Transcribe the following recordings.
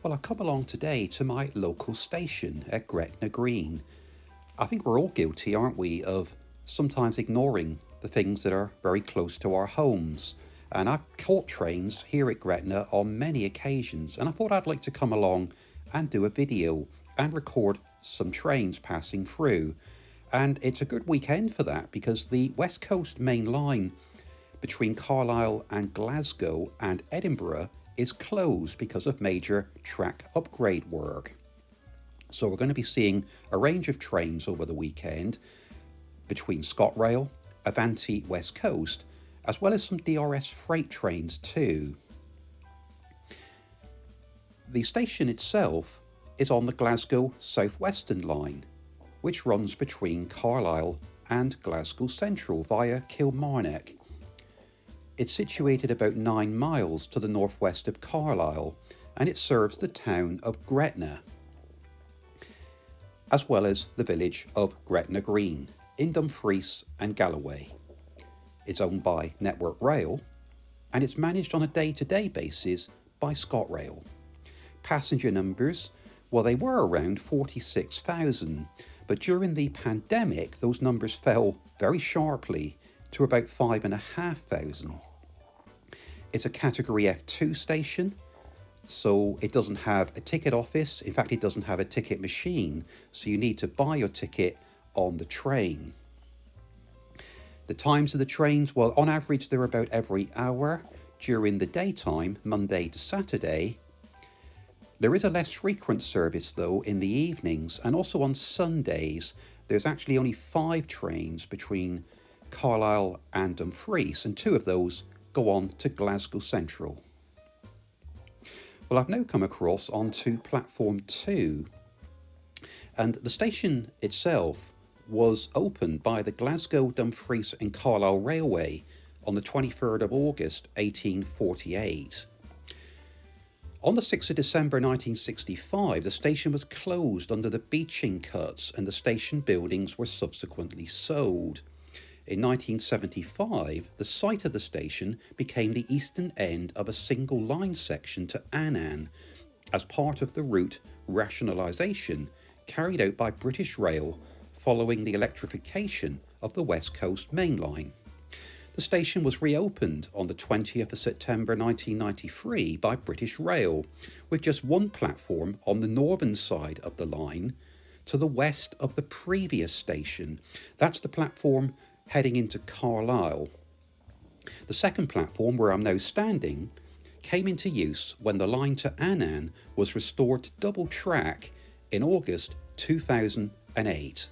Well, I've come along today to my local station at Gretna Green. I think we're all guilty, aren't we, of sometimes ignoring the things that are very close to our homes. And I've caught trains here at Gretna on many occasions, and I thought I'd like to come along and do a video and record some trains passing through. And it's a good weekend for that because the West Coast Mainline between Carlisle and Glasgow and Edinburgh is closed because of major track upgrade work. So we're going to be seeing a range of trains over the weekend between Scot Rail, Avanti West Coast, as well as some DRS freight trains too. The station itself is on the Glasgow South Western line, which runs between Carlisle and Glasgow Central via Kilmarnock. It's situated about 9 miles to the northwest of Carlisle, and it serves the town of Gretna, as well as the village of Gretna Green in Dumfries and Galloway. It's owned by Network Rail, and it's managed on a day-to-day basis by Scot Rail. Passenger numbers, well, they were around 46,000, but during the pandemic, those numbers fell very sharply to about 5,500. It's a Category F2 station, so it doesn't have a ticket office. In fact, it doesn't have a ticket machine, so you need to buy your ticket on the train. The times of the trains, well, on average, they're about every hour during the daytime, Monday to Saturday. There is a less frequent service, though, in the evenings, and also on Sundays, there's actually only 5 trains between Carlisle and Dumfries, and 2 of those go on to Glasgow Central. Well, I've now come across onto platform 2, and the station itself was opened by the Glasgow, Dumfries and Carlisle Railway on the 23rd of August 1848. On the 6th of December 1965, the station was closed under the beaching cuts and the station buildings were subsequently sold. In 1975, the site of the station became the eastern end of a single line section to Annan as part of the route rationalisation carried out by British Rail following the electrification of the West Coast Mainline. The station was reopened on the 20th of September 1993 by British Rail, with just one platform on the northern side of the line to the west of the previous station. That's the platform heading into Carlisle. The second platform, where I'm now standing, came into use when the line to Annan was restored to double track in August 2008.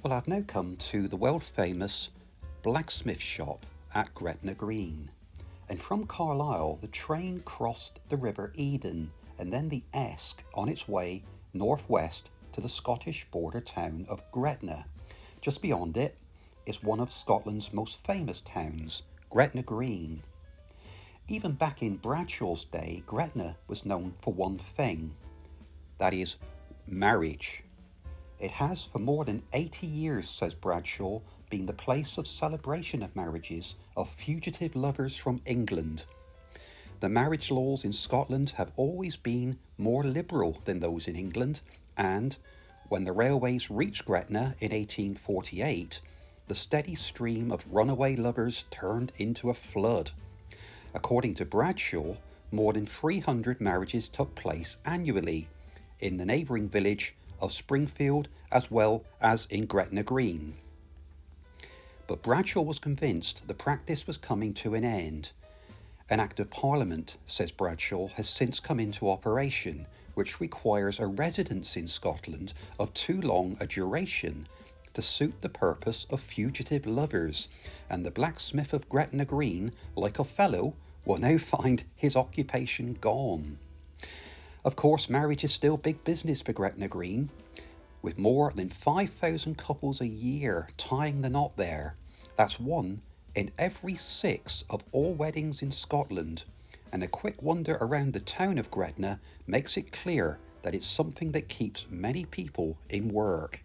Well, I've now come to the world famous Blacksmiths Shop at Gretna Green. And from Carlisle, the train crossed the River Eden and then the Esk on its way northwest to the Scottish border town of Gretna. Just beyond it is one of Scotland's most famous towns, Gretna Green. Even back in Bradshaw's day, Gretna was known for one thing, that is, marriage. It has for more than 80 years, says Bradshaw, been the place of celebration of marriages of fugitive lovers from England. The marriage laws in Scotland have always been more liberal than those in England, and when the railways reached Gretna in 1848, the steady stream of runaway lovers turned into a flood. According to Bradshaw, more than 300 marriages took place annually in the neighbouring village of Springfield as well as in Gretna Green. But Bradshaw was convinced the practice was coming to an end. An Act of Parliament, says Bradshaw, has since come into operation, which requires a residence in Scotland of too long a duration to suit the purpose of fugitive lovers, and the blacksmith of Gretna Green, like Othello, will now find his occupation gone. Of course, marriage is still big business for Gretna Green, with more than 5,000 couples a year tying the knot there. That's one in every 6 of all weddings in Scotland, and a quick wander around the town of Gretna makes it clear that it's something that keeps many people in work.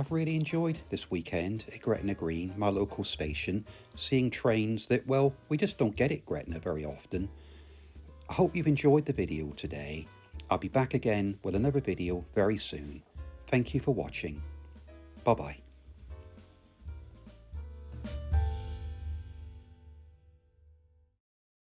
I've really enjoyed this weekend at Gretna Green, my local station, seeing trains that, well, we just don't get at Gretna very often. I hope you've enjoyed the video today. I'll be back again with another video very soon. Thank you for watching. Bye bye.